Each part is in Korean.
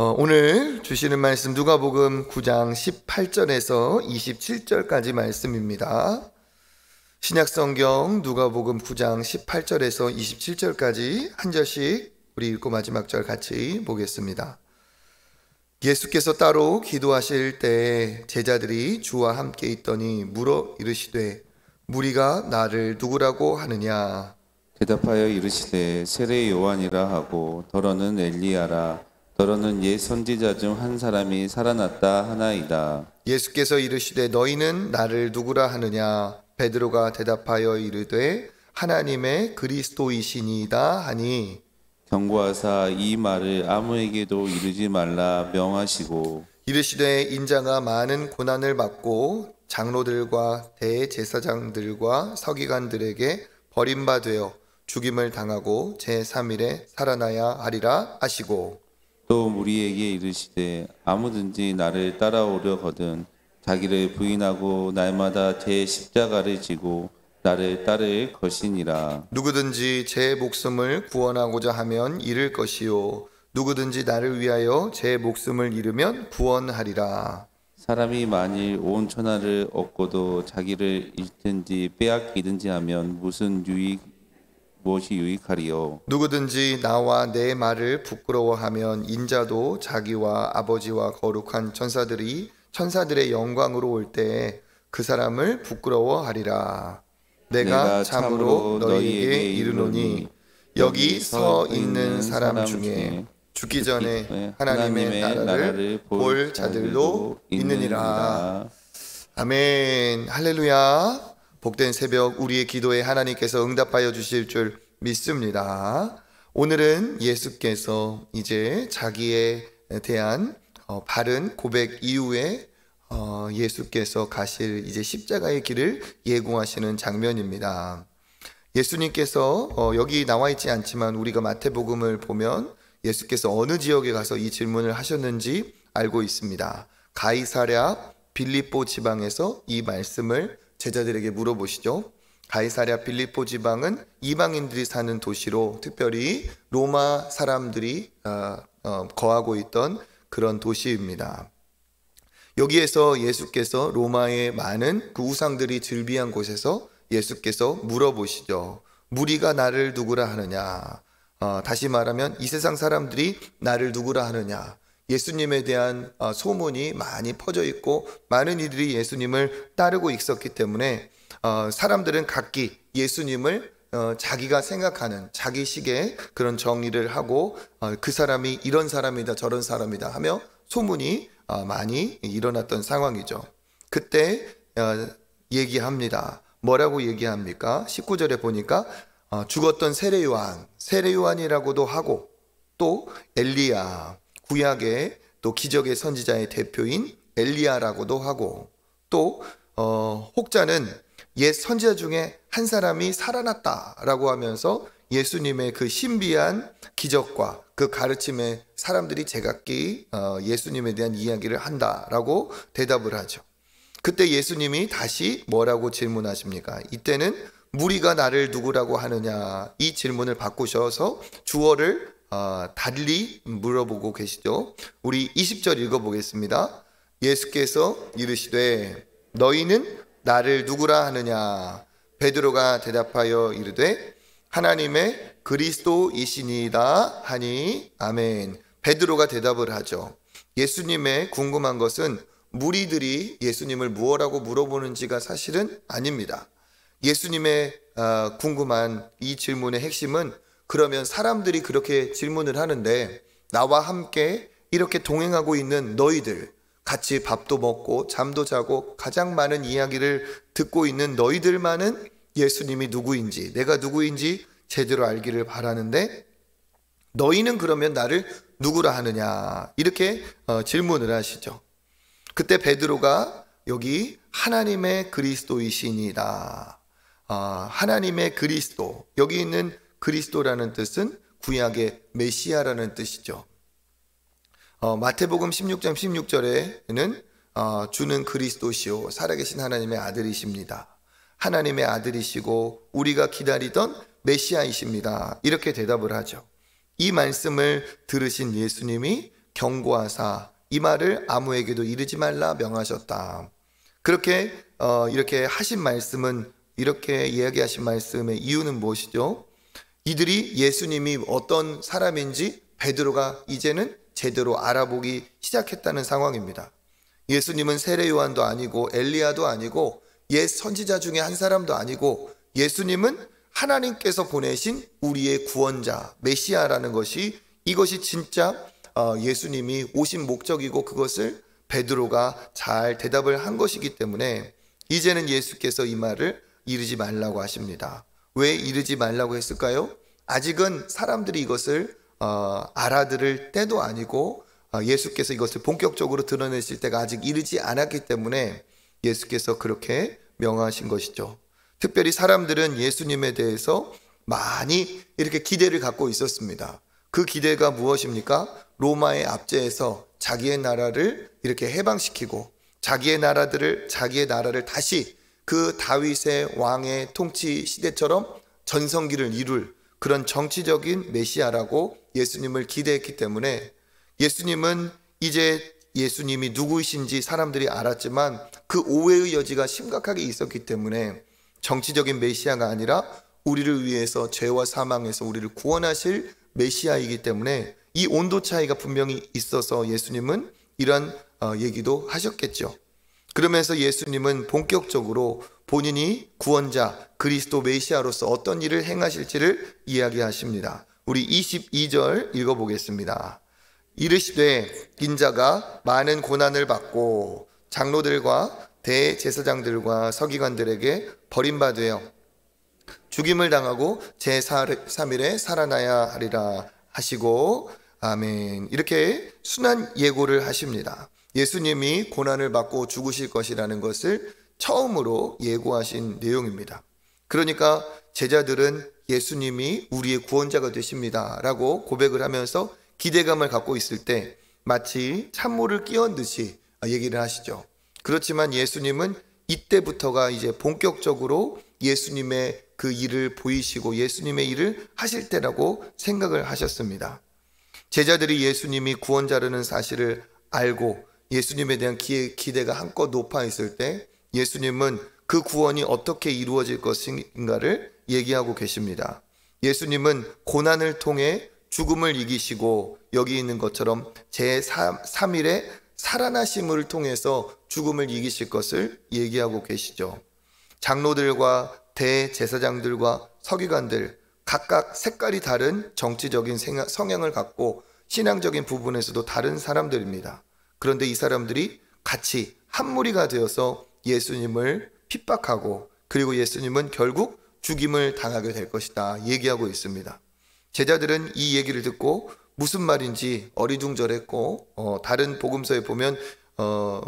오늘 주시는 말씀 누가복음 9장 18절에서 27절까지 말씀입니다. 신약성경 누가복음 9장 18절에서 27절까지 한 절씩 우리 읽고 마지막 절 같이 보겠습니다. 예수께서 따로 기도하실 때 제자들이 주와 함께 있더니 물어 이르시되 무리가 나를 누구라고 하느냐? 대답하여 이르시되 세례 요한이라 하고 더러는 엘리야라 더러는 옛 선지자 중 한 사람이 살아났다 하나이다. 예수께서 이르시되 너희는 나를 누구라 하느냐? 베드로가 대답하여 이르되 하나님의 그리스도이시니이다 하니 경고하사 이 말을 아무에게도 이르지 말라 명하시고 이르시되 인자가 많은 고난을 받고 장로들과 대제사장들과 서기관들에게 버림받되어 죽임을 당하고 제3일에 살아나야 하리라 하시고 또 무리에게 이르시되 아무든지 나를 따라오려거든 자기를 부인하고 날마다 제 십자가를 지고 나를 따를 것이니라. 누구든지 제 목숨을 구원하고자 하면 잃을 것이요 누구든지 나를 위하여 제 목숨을 잃으면 구원하리라. 사람이 만일 온 천하를 얻고도 자기를 잃든지 빼앗기든지 하면 무엇이 유익하리요? 누구든지 나와 내 말을 부끄러워하면 인자도 자기와 아버지와 거룩한 천사들의 영광으로 올 때 그 사람을 부끄러워하리라. 내가 참으로 너희에게 이르노니 여기 서 있는 사람 중에 죽기 전에 하나님의 나라를 볼 자들도 있느니라. 아멘. 할렐루야. 복된 새벽 우리의 기도에 하나님께서 응답하여 주실 줄 믿습니다. 오늘은 예수께서 이제 자기에 대한 바른 고백 이후에 예수께서 가실 이제 십자가의 길을 예고하시는 장면입니다. 예수님께서 여기 나와 있지 않지만 우리가 마태복음을 보면 예수께서 어느 지역에 가서 이 질문을 하셨는지 알고 있습니다. 가이사랴 빌립보 지방에서 이 말씀을 제자들에게 물어보시죠. 가이사랴 빌립보 지방은 이방인들이 사는 도시로 특별히 로마 사람들이 거하고 있던 그런 도시입니다. 여기에서 예수께서 로마의 많은 그 우상들이 즐비한 곳에서 예수께서 물어보시죠. 무리가 나를 누구라 하느냐? 다시 말하면 이 세상 사람들이 나를 누구라 하느냐? 예수님에 대한 소문이 많이 퍼져 있고 많은 이들이 예수님을 따르고 있었기 때문에 사람들은 각기 예수님을 자기가 생각하는 자기식의 그런 정의를 하고 그 사람이 이런 사람이다 저런 사람이다 하며 소문이 많이 일어났던 상황이죠. 그때 얘기합니다. 뭐라고 얘기합니까? 19절에 보니까 죽었던 세례 요한이라고도 하고 또 엘리야 구약의 또 기적의 선지자의 대표인 엘리야라고도 하고 또 혹자는 옛 선지자 중에 한 사람이 살아났다라고 하면서 예수님의 그 신비한 기적과 그 가르침에 사람들이 제각기 예수님에 대한 이야기를 한다라고 대답을 하죠. 그때 예수님이 다시 뭐라고 질문하십니까? 이때는 무리가 나를 누구라고 하느냐 이 질문을 바꾸셔서 주어를 달리 물어보고 계시죠. 우리 20절 읽어보겠습니다. 예수께서 이르시되 너희는 나를 누구라 하느냐? 베드로가 대답하여 이르되 하나님의 그리스도이시니이다 하니 아멘. 베드로가 대답을 하죠. 예수님의 궁금한 것은 무리들이 예수님을 무엇라고 물어보는지가 사실은 아닙니다. 예수님의 궁금한 이 질문의 핵심은 그러면 사람들이 그렇게 질문을 하는데 나와 함께 이렇게 동행하고 있는 너희들 같이 밥도 먹고 잠도 자고 가장 많은 이야기를 듣고 있는 너희들만은 예수님이 누구인지 내가 누구인지 제대로 알기를 바라는데 너희는 그러면 나를 누구라 하느냐 이렇게 질문을 하시죠. 그때 베드로가 여기 하나님의 그리스도이시니이다. 하나님의 그리스도 여기 있는 그리스도라는 뜻은 구약의 메시아라는 뜻이죠. 마태복음 16장 16절에는 주는 그리스도시요 살아계신 하나님의 아들이십니다. 하나님의 아들이시고 우리가 기다리던 메시아이십니다. 이렇게 대답을 하죠. 이 말씀을 들으신 예수님이 경고하사 이 말을 아무에게도 이르지 말라 명하셨다. 그렇게 이렇게 하신 말씀은, 이렇게 이야기하신 말씀의 이유는 무엇이죠? 이들이 예수님이 어떤 사람인지 베드로가 이제는 제대로 알아보기 시작했다는 상황입니다. 예수님은 세례 요한도 아니고 엘리야도 아니고 옛 선지자 중에 한 사람도 아니고, 예수님은 하나님께서 보내신 우리의 구원자 메시아라는 것이, 이것이 진짜 예수님이 오신 목적이고, 그것을 베드로가 잘 대답을 한 것이기 때문에 이제는 예수께서 이 말을 이르지 말라고 하십니다. 왜 이르지 말라고 했을까요? 아직은 사람들이 이것을 알아들을 때도 아니고, 예수께서 이것을 본격적으로 드러내실 때가 아직 이르지 않았기 때문에 예수께서 그렇게 명하신 것이죠. 특별히 사람들은 예수님에 대해서 많이 이렇게 기대를 갖고 있었습니다. 그 기대가 무엇입니까? 로마의 압제에서 자기의 나라를 이렇게 해방시키고, 자기의 나라를 다시 그 다윗의 왕의 통치 시대처럼 전성기를 이룰 그런 정치적인 메시아라고 예수님을 기대했기 때문에, 예수님은 이제 예수님이 누구이신지 사람들이 알았지만 그 오해의 여지가 심각하게 있었기 때문에, 정치적인 메시아가 아니라 우리를 위해서 죄와 사망에서 우리를 구원하실 메시아이기 때문에 이 온도 차이가 분명히 있어서 예수님은 이런 얘기도 하셨겠죠. 그러면서 예수님은 본격적으로 본인이 구원자 그리스도 메시아로서 어떤 일을 행하실지를 이야기하십니다. 우리 22절 읽어보겠습니다. 이르시되 인자가 많은 고난을 받고 장로들과 대제사장들과 서기관들에게 버림받으여 죽임을 당하고 제3일에 살아나야 하리라 하시고, 아멘. 이렇게 순한 예고를 하십니다. 예수님이 고난을 받고 죽으실 것이라는 것을 처음으로 예고하신 내용입니다. 그러니까 제자들은 예수님이 우리의 구원자가 되십니다 라고 고백을 하면서 기대감을 갖고 있을 때 마치 찬물을 끼얹듯이 얘기를 하시죠. 그렇지만 예수님은 이때부터가 이제 본격적으로 예수님의 그 일을 보이시고 예수님의 일을 하실 때라고 생각을 하셨습니다. 제자들이 예수님이 구원자라는 사실을 알고 예수님에 대한 기대가 한껏 높아 있을 때 예수님은 그 구원이 어떻게 이루어질 것인가를 얘기하고 계십니다. 예수님은 고난을 통해 죽음을 이기시고 여기 있는 것처럼 제3일에 살아나심을 통해서 죽음을 이기실 것을 얘기하고 계시죠. 장로들과 대제사장들과 서기관들, 각각 색깔이 다른 정치적인 성향을 갖고 신앙적인 부분에서도 다른 사람들입니다. 그런데 이 사람들이 같이 한 무리가 되어서 예수님을 핍박하고, 그리고 예수님은 결국 죽임을 당하게 될 것이다 얘기하고 있습니다. 제자들은 이 얘기를 듣고 무슨 말인지 어리둥절했고, 다른 복음서에 보면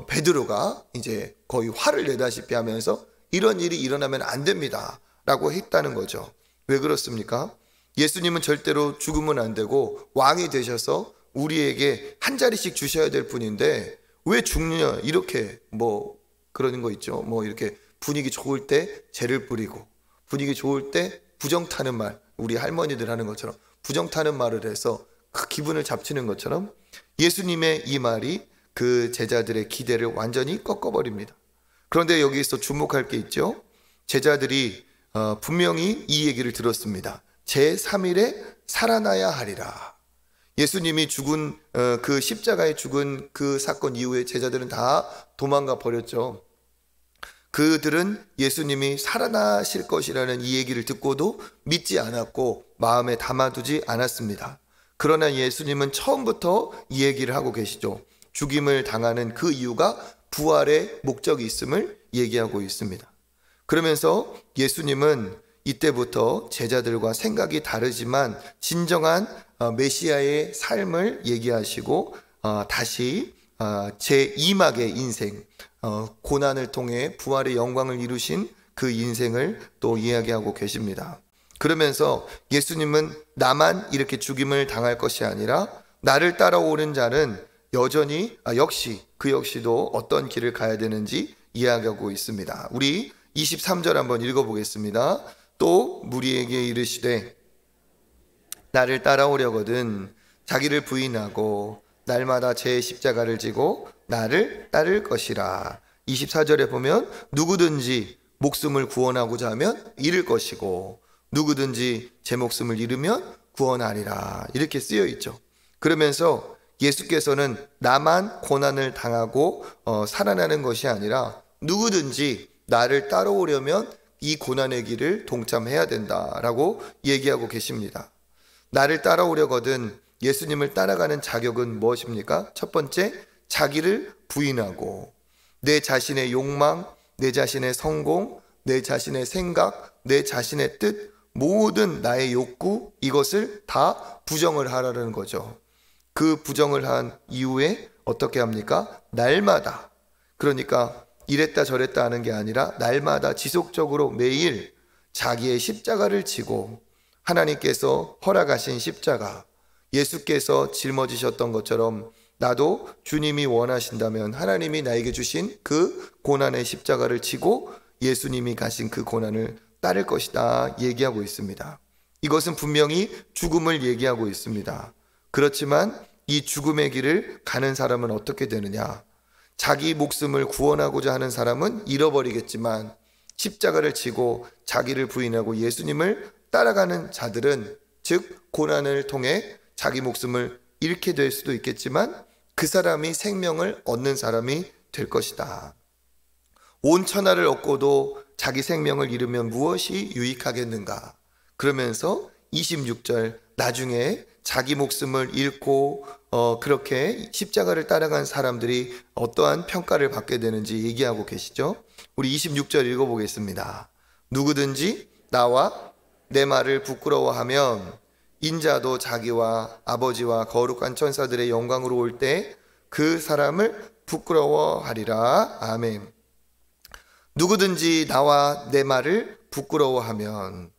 베드로가 이제 거의 화를 내다시피 하면서 이런 일이 일어나면 안 됩니다 라고 했다는 거죠. 왜 그렇습니까? 예수님은 절대로 죽으면 안 되고 왕이 되셔서 우리에게 한 자리씩 주셔야 될 분인데 왜 죽느냐, 이렇게 그러는 거 있죠. 이렇게 분위기 좋을 때 죄를 뿌리고 분위기 좋을 때 부정 타는 말, 우리 할머니들 하는 것처럼 부정 타는 말을 해서 그 기분을 잡치는 것처럼 예수님의 이 말이 그 제자들의 기대를 완전히 꺾어버립니다. 그런데 여기서 주목할 게 있죠. 제자들이 분명히 이 얘기를 들었습니다. 제3일에 살아나야 하리라. 예수님이 죽은 그 십자가에 죽은 그 사건 이후에 제자들은 다 도망가 버렸죠. 그들은 예수님이 살아나실 것이라는 이 얘기를 듣고도 믿지 않았고 마음에 담아두지 않았습니다. 그러나 예수님은 처음부터 이 얘기를 하고 계시죠. 죽임을 당하는 그 이유가 부활의 목적이 있음을 얘기하고 있습니다. 그러면서 예수님은 이때부터 제자들과 생각이 다르지만 진정한 메시아의 삶을 얘기하시고 다시 제2막의 인생, 고난을 통해 부활의 영광을 이루신 그 인생을 또 이야기하고 계십니다. 그러면서 예수님은 나만 이렇게 죽임을 당할 것이 아니라 나를 따라오는 자는 여전히 그 역시도 어떤 길을 가야 되는지 이야기하고 있습니다. 우리 23절 한번 읽어보겠습니다. 또 무리에게 이르시되 나를 따라오려거든 자기를 부인하고 날마다 제 십자가를 지고 나를 따를 것이라. 24절에 보면 누구든지 목숨을 구원하고자 하면 잃을 것이고 누구든지 제 목숨을 잃으면 구원하리라. 이렇게 쓰여 있죠. 그러면서 예수께서는 나만 고난을 당하고 살아나는 것이 아니라 누구든지 나를 따라오려면 이 고난의 길을 동참해야 된다라고 얘기하고 계십니다. 나를 따라오려거든 예수님을 따라가는 자격은 무엇입니까? 첫 번째, 자기를 부인하고 내 자신의 욕망, 내 자신의 성공, 내 자신의 생각, 내 자신의 뜻, 모든 나의 욕구, 이것을 다 부정을 하라는 거죠. 그 부정을 한 이후에 어떻게 합니까? 날마다, 그러니까 이랬다 저랬다 하는 게 아니라 날마다 지속적으로 매일 자기의 십자가를 지고 하나님께서 허락하신 십자가, 예수께서 짊어지셨던 것처럼 나도 주님이 원하신다면 하나님이 나에게 주신 그 고난의 십자가를 지고 예수님이 가신 그 고난을 따를 것이다 얘기하고 있습니다. 이것은 분명히 죽음을 얘기하고 있습니다. 그렇지만 이 죽음의 길을 가는 사람은 어떻게 되느냐? 자기 목숨을 구원하고자 하는 사람은 잃어버리겠지만 십자가를 지고 자기를 부인하고 예수님을 따라가는 자들은, 즉 고난을 통해 자기 목숨을 잃게 될 수도 있겠지만 그 사람이 생명을 얻는 사람이 될 것이다. 온 천하를 얻고도 자기 생명을 잃으면 무엇이 유익하겠는가? 그러면서 26절, 나중에 자기 목숨을 잃고 그렇게 십자가를 따라간 사람들이 어떠한 평가를 받게 되는지 얘기하고 계시죠. 우리 26절 읽어보겠습니다. 누구든지 나와 내 말을 부끄러워하면 인자도 자기와 아버지와 거룩한 천사들의 영광으로 올 때 그 사람을 부끄러워하리라. 아멘. 누구든지 나와 내 말을 부끄러워하면,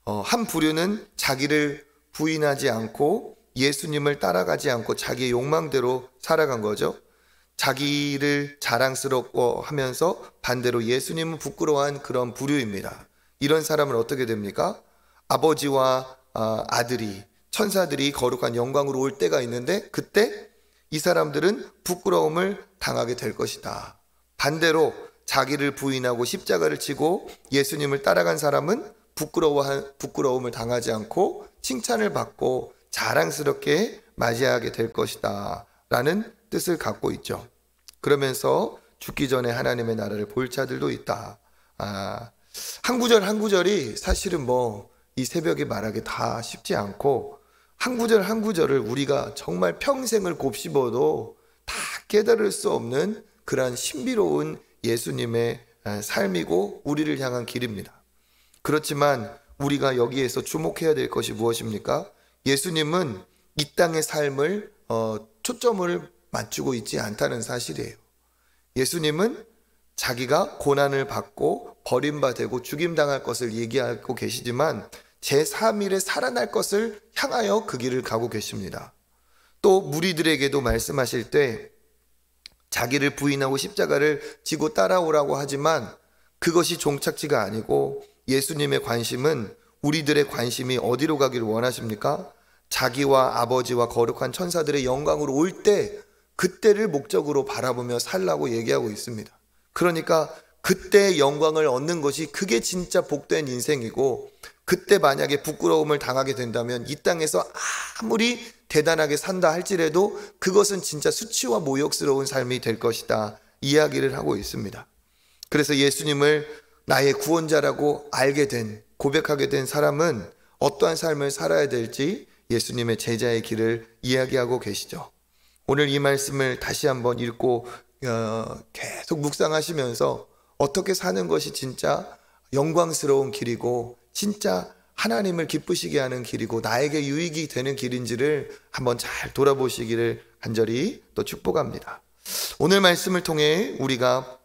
한 부류는 자기를 부인하지 않고 예수님을 따라가지 않고 자기의 욕망대로 살아간 거죠. 자기를 자랑스럽고 하면서 반대로 예수님은 부끄러워한 그런 부류입니다. 이런 사람은 어떻게 됩니까? 아버지와 아들이, 천사들이 거룩한 영광으로 올 때가 있는데 그때 이 사람들은 부끄러움을 당하게 될 것이다. 반대로 자기를 부인하고 십자가를 지고 예수님을 따라간 사람은 부끄러움을 당하지 않고 칭찬을 받고 자랑스럽게 맞이하게 될 것이다 라는 뜻을 갖고 있죠. 그러면서 죽기 전에 하나님의 나라를 볼 자들도 있다. 한 구절 한 구절이 사실은 이 새벽에 말하기 다 쉽지 않고, 한 구절 한 구절을 우리가 정말 평생을 곱씹어도 다 깨달을 수 없는 그러한 신비로운 예수님의 삶이고 우리를 향한 길입니다. 그렇지만 우리가 여기에서 주목해야 될 것이 무엇입니까? 예수님은 이 땅의 삶을 초점을 맞추고 있지 않다는 사실이에요. 예수님은 자기가 고난을 받고 버림받고 죽임당할 것을 얘기하고 계시지만 제3일에 살아날 것을 향하여 그 길을 가고 계십니다. 또 무리들에게도 말씀하실 때 자기를 부인하고 십자가를 지고 따라오라고 하지만 그것이 종착지가 아니고 예수님의 관심은, 우리들의 관심이 어디로 가기를 원하십니까? 자기와 아버지와 거룩한 천사들의 영광으로 올 때 그때를 목적으로 바라보며 살라고 얘기하고 있습니다. 그러니까 그때의 영광을 얻는 것이 그게 진짜 복된 인생이고, 그때 만약에 부끄러움을 당하게 된다면 이 땅에서 아무리 대단하게 산다 할지라도 그것은 진짜 수치와 모욕스러운 삶이 될 것이다 이야기를 하고 있습니다. 그래서 예수님을 나의 구원자라고 알게 된, 고백하게 된 사람은 어떠한 삶을 살아야 될지 예수님의 제자의 길을 이야기하고 계시죠. 오늘 이 말씀을 다시 한번 읽고 계속 묵상하시면서 어떻게 사는 것이 진짜 영광스러운 길이고 진짜 하나님을 기쁘시게 하는 길이고 나에게 유익이 되는 길인지를 한번 잘 돌아보시기를 간절히 또 축복합니다. 오늘 말씀을 통해 우리가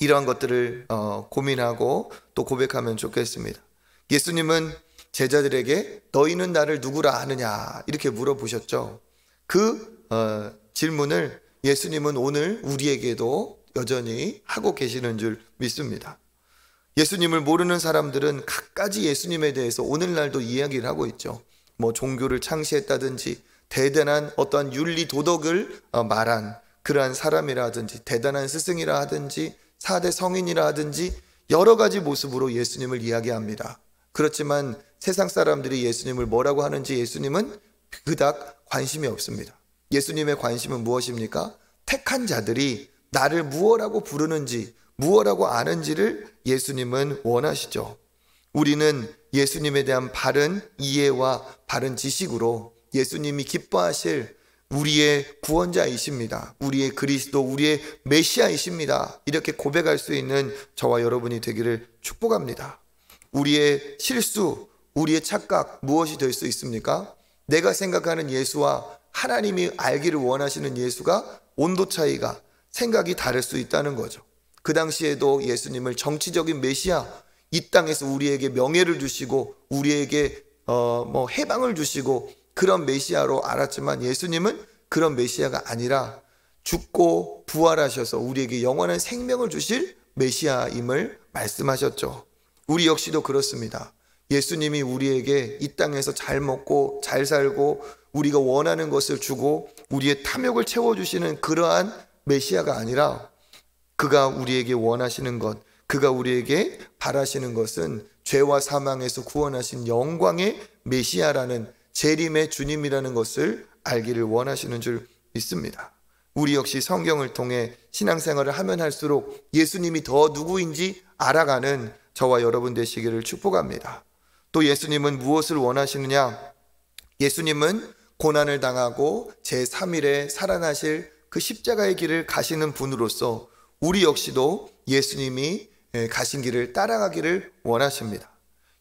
이러한 것들을 고민하고 또 고백하면 좋겠습니다. 예수님은 제자들에게 너희는 나를 누구라 하느냐 이렇게 물어보셨죠. 그 질문을 예수님은 오늘 우리에게도 여전히 하고 계시는 줄 믿습니다. 예수님을 모르는 사람들은 갖가지 예수님에 대해서 오늘날도 이야기를 하고 있죠. 종교를 창시했다든지 대단한 어떠한 윤리 도덕을 말한 그러한 사람이라든지 대단한 스승이라 하든지 4대 성인이라 하든지 여러 가지 모습으로 예수님을 이야기합니다. 그렇지만 세상 사람들이 예수님을 뭐라고 하는지 예수님은 그닥 관심이 없습니다. 예수님의 관심은 무엇입니까? 택한 자들이 나를 무엇라고 부르는지 무엇라고 아는지를 예수님은 원하시죠. 우리는 예수님에 대한 바른 이해와 바른 지식으로 예수님이 기뻐하실 우리의 구원자이십니다. 우리의 그리스도, 우리의 메시아이십니다. 이렇게 고백할 수 있는 저와 여러분이 되기를 축복합니다. 우리의 실수, 우리의 착각 무엇이 될 수 있습니까? 내가 생각하는 예수와 하나님이 알기를 원하시는 예수가 온도 차이가, 생각이 다를 수 있다는 거죠. 그 당시에도 예수님을 정치적인 메시아, 이 땅에서 우리에게 명예를 주시고 우리에게 해방을 주시고 그런 메시아로 알았지만 예수님은 그런 메시아가 아니라 죽고 부활하셔서 우리에게 영원한 생명을 주실 메시아임을 말씀하셨죠. 우리 역시도 그렇습니다. 예수님이 우리에게 이 땅에서 잘 먹고 잘 살고 우리가 원하는 것을 주고 우리의 탐욕을 채워주시는 그러한 메시아가 아니라 그가 우리에게 원하시는 것, 그가 우리에게 바라시는 것은 죄와 사망에서 구원하신 영광의 메시아라는 재림의 주님이라는 것을 알기를 원하시는 줄 믿습니다. 우리 역시 성경을 통해 신앙생활을 하면 할수록 예수님이 더 누구인지 알아가는 저와 여러분 되시기를 축복합니다. 또 예수님은 무엇을 원하시느냐? 예수님은 고난을 당하고 제3일에 살아나실 그 십자가의 길을 가시는 분으로서 우리 역시도 예수님이 가신 길을 따라가기를 원하십니다.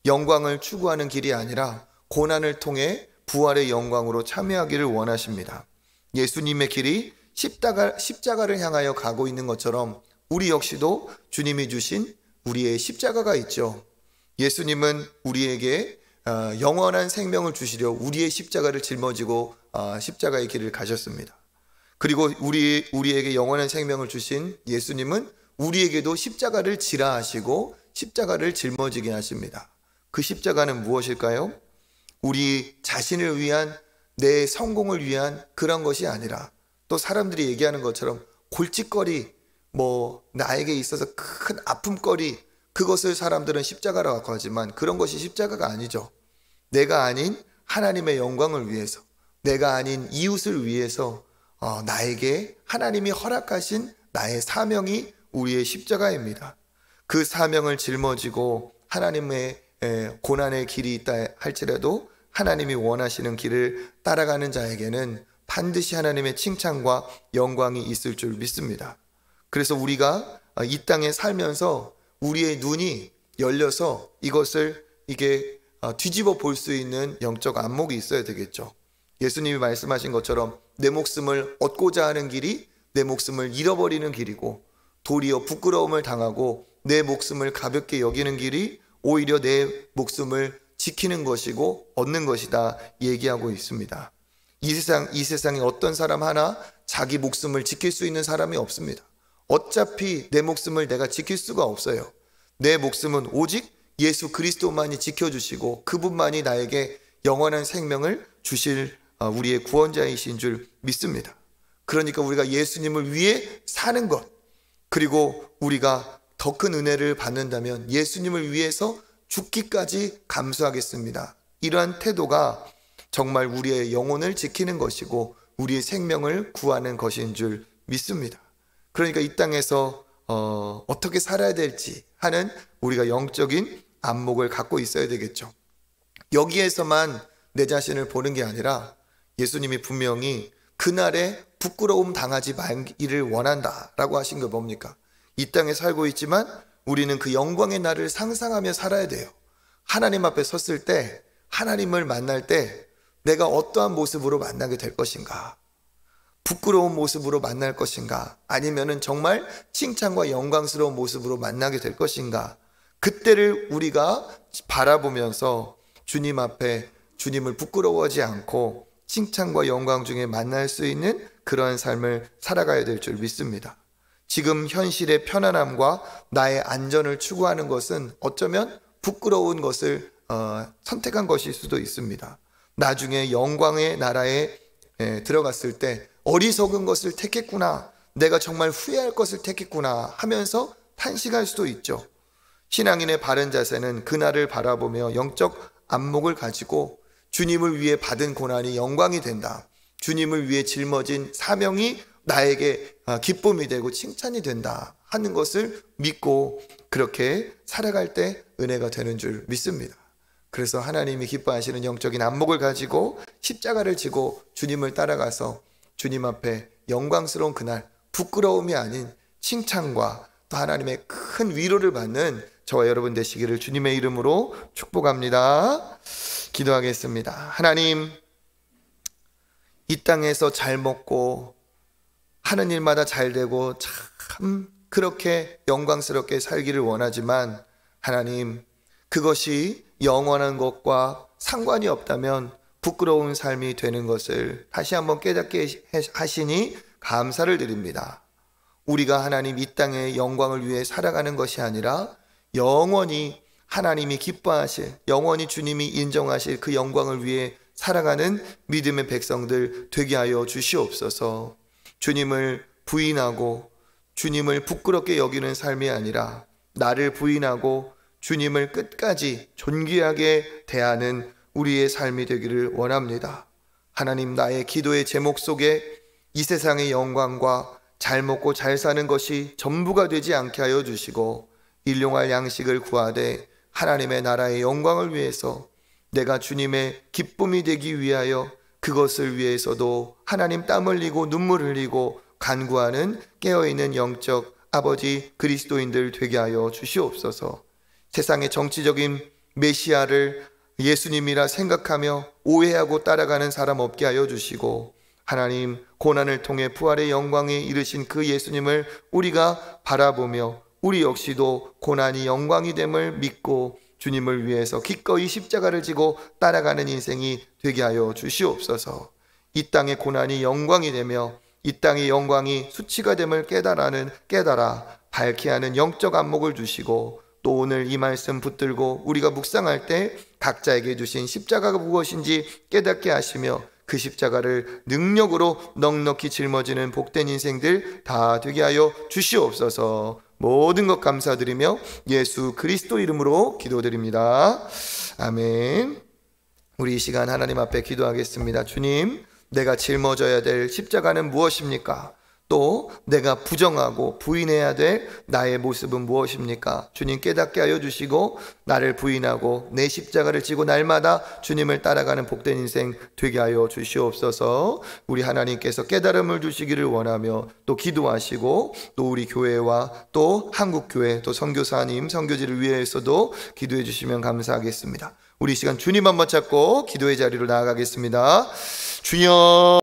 영광을 추구하는 길이 아니라 고난을 통해 부활의 영광으로 참여하기를 원하십니다. 예수님의 길이 십자가를 향하여 가고 있는 것처럼 우리 역시도 주님이 주신 우리의 십자가가 있죠. 예수님은 우리에게 영원한 생명을 주시려 우리의 십자가를 짊어지고 십자가의 길을 가셨습니다. 그리고 우리에게 영원한 생명을 주신 예수님은 우리에게도 십자가를 지라 하시고 십자가를 짊어지게 하십니다. 그 십자가는 무엇일까요? 우리 자신을 위한, 내 성공을 위한 그런 것이 아니라 또 사람들이 얘기하는 것처럼 골칫거리, 나에게 있어서 큰 아픔거리, 그것을 사람들은 십자가라고 하지만 그런 것이 십자가가 아니죠. 내가 아닌 하나님의 영광을 위해서, 내가 아닌 이웃을 위해서 나에게 하나님이 허락하신 나의 사명이 우리의 십자가입니다. 그 사명을 짊어지고 하나님의 고난의 길이 있다 할지라도 하나님이 원하시는 길을 따라가는 자에게는 반드시 하나님의 칭찬과 영광이 있을 줄 믿습니다. 그래서 우리가 이 땅에 살면서 우리의 눈이 열려서 이것을 뒤집어 볼 수 있는 영적 안목이 있어야 되겠죠. 예수님이 말씀하신 것처럼 내 목숨을 얻고자 하는 길이 내 목숨을 잃어버리는 길이고 도리어 부끄러움을 당하고 내 목숨을 가볍게 여기는 길이 오히려 내 목숨을 지키는 것이고 얻는 것이다 얘기하고 있습니다. 이 세상에 어떤 사람 하나 자기 목숨을 지킬 수 있는 사람이 없습니다. 어차피 내 목숨을 내가 지킬 수가 없어요. 내 목숨은 오직 예수 그리스도만이 지켜주시고 그분만이 나에게 영원한 생명을 주실 우리의 구원자이신 줄 믿습니다. 그러니까 우리가 예수님을 위해 사는 것, 그리고 우리가 더 큰 은혜를 받는다면 예수님을 위해서 죽기까지 감수하겠습니다. 이러한 태도가 정말 우리의 영혼을 지키는 것이고 우리의 생명을 구하는 것인 줄 믿습니다. 그러니까 이 땅에서 어떻게 살아야 될지 하는 우리가 영적인 안목을 갖고 있어야 되겠죠. 여기에서만 내 자신을 보는 게 아니라 예수님이 분명히 그날에 부끄러움 당하지 말기를 원한다라고 하신 거 뭡니까? 이 땅에 살고 있지만 우리는 그 영광의 날을 상상하며 살아야 돼요. 하나님 앞에 섰을 때, 하나님을 만날 때 내가 어떠한 모습으로 만나게 될 것인가? 부끄러운 모습으로 만날 것인가? 아니면은 정말 칭찬과 영광스러운 모습으로 만나게 될 것인가? 그때를 우리가 바라보면서 주님 앞에 주님을 부끄러워하지 않고 칭찬과 영광 중에 만날 수 있는 그러한 삶을 살아가야 될 줄 믿습니다. 지금 현실의 편안함과 나의 안전을 추구하는 것은 어쩌면 부끄러운 것을 선택한 것일 수도 있습니다. 나중에 영광의 나라에 들어갔을 때 어리석은 것을 택했구나, 내가 정말 후회할 것을 택했구나 하면서 탄식할 수도 있죠. 신앙인의 바른 자세는 그날을 바라보며 영적 안목을 가지고 주님을 위해 받은 고난이 영광이 된다, 주님을 위해 짊어진 사명이 나에게 기쁨이 되고 칭찬이 된다 하는 것을 믿고 그렇게 살아갈 때 은혜가 되는 줄 믿습니다. 그래서 하나님이 기뻐하시는 영적인 안목을 가지고 십자가를 지고 주님을 따라가서 주님 앞에 영광스러운 그날, 부끄러움이 아닌 칭찬과 또 하나님의 큰 위로를 받는 저와 여러분 되시기를 주님의 이름으로 축복합니다. 기도하겠습니다. 하나님, 이 땅에서 잘 먹고 하는 일마다 잘 되고 참 그렇게 영광스럽게 살기를 원하지만 하나님, 그것이 영원한 것과 상관이 없다면 부끄러운 삶이 되는 것을 다시 한번 깨닫게 하시니 감사를 드립니다. 우리가 하나님 이 땅의 영광을 위해 살아가는 것이 아니라 영원히 하나님이 기뻐하실, 영원히 주님이 인정하실 그 영광을 위해 살아가는 믿음의 백성들 되게 하여 주시옵소서. 주님을 부인하고 주님을 부끄럽게 여기는 삶이 아니라 나를 부인하고 주님을 끝까지 존귀하게 대하는 우리의 삶이 되기를 원합니다. 하나님, 나의 기도의 제목 속에 이 세상의 영광과 잘 먹고 잘 사는 것이 전부가 되지 않게 하여 주시고 일용할 양식을 구하되 하나님의 나라의 영광을 위해서 내가 주님의 기쁨이 되기 위하여 그것을 위해서도 하나님 땀 흘리고 눈물 흘리고 간구하는 깨어있는 영적 아버지 그리스도인들 되게 하여 주시옵소서. 세상의 정치적인 메시아를 예수님이라 생각하며 오해하고 따라가는 사람 없게 하여 주시고 하나님, 고난을 통해 부활의 영광에 이르신 그 예수님을 우리가 바라보며 우리 역시도 고난이 영광이 됨을 믿고 주님을 위해서 기꺼이 십자가를 지고 따라가는 인생이 되게 하여 주시옵소서. 이 땅의 고난이 영광이 되며 이 땅의 영광이 수치가 됨을 깨달아 밝게 하는 영적 안목을 주시고 또 오늘 이 말씀 붙들고 우리가 묵상할 때 각자에게 주신 십자가가 무엇인지 깨닫게 하시며 그 십자가를 능력으로 넉넉히 짊어지는 복된 인생들 다 되게 하여 주시옵소서. 모든 것 감사드리며 예수 그리스도 이름으로 기도드립니다. 아멘. 우리 이 시간 하나님 앞에 기도하겠습니다. 주님, 내가 짊어져야 될 십자가는 무엇입니까? 또 내가 부정하고 부인해야 될 나의 모습은 무엇입니까? 주님 깨닫게 하여 주시고 나를 부인하고 내 십자가를 지고 날마다 주님을 따라가는 복된 인생 되게 하여 주시옵소서. 우리 하나님께서 깨달음을 주시기를 원하며 또 기도하시고 또 우리 교회와 또 한국교회 또 선교사님 선교지를 위해서도 기도해 주시면 감사하겠습니다. 우리 이 시간 주님 한번 찾고 기도의 자리로 나아가겠습니다. 주여